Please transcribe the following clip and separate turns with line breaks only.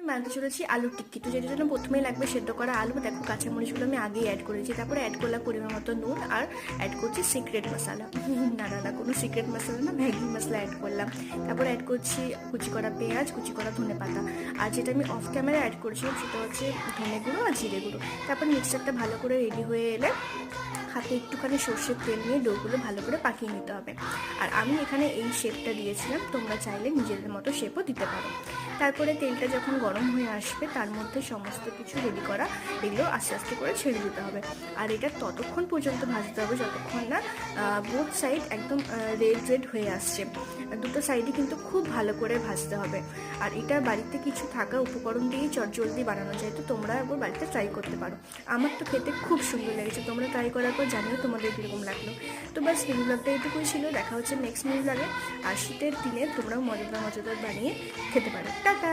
বানাতে চলেছি আলুর টিক্কি। তো যেটার জন্য প্রথমেই লাগবে সেদ্ধ করা আলু। দেখো কাঁচামরিচগুলো আমি আগেই অ্যাড করেছি। তারপরে অ্যাড করলাম পরিমাণ মতো নুন, আর অ্যাড করছি সিক্রেট মশলা। না কোনো সিক্রেট মশলা না, ম্যাগি মশলা অ্যাড করলাম। তারপরে অ্যাড করছি কুচি করা পেঁয়াজ, কুচি করা ধনে পাতা। আর যেটা আমি অফ ক্যামেরা অ্যাড করছিলাম সেটা হচ্ছে ধনে গুঁড়ো আর জিরে গুঁড়ো। তারপর মিক্সচারটা ভালো করে রেডি হয়ে এলে হাতে একটুখানি সর্ষের তেল নিয়ে ডোগুলো ভালো করে পাকিয়ে নিতে হবে। আর আমি এখানে এই শেপটা দিয়েছিলাম, তোমরা চাইলে নিজেদের মতো শেপও দিতে পারো। তারপরে তেলটা যখন গরম হয়ে আসবে তার মধ্যে সমস্ত কিছু রেডি করা এগুলো আস্তে আস্তে করে ছেড়ে দিতে হবে। আর এটা ততক্ষণ পর্যন্ত ভাজতে হবে যতক্ষণ না বোথ সাইড একদম রেড হয়ে আসছে। দুটো সাইডই কিন্তু খুব ভালো করে ভাজতে হবে। আর এটা বাড়িতে কিছু থাকা উপকরণ দিয়েই চটজলদি বানানো যায়, তো তোমরা একবার বাড়িতে ট্রাই করতে পারো। আমার তো খেতে খুব সুন্দর লেগেছে, তোমরা ট্রাই করার পর জানিও তোমাদের কীরকম লাগলো। তো বাস মিনি ব্লগটা এইটুকুই ছিল, দেখা হচ্ছে নেক্সট মিনি ব্লগে। আর শীতের দিনে তোমরাও মজাদার বানিয়ে খেতে পারো। টাটা।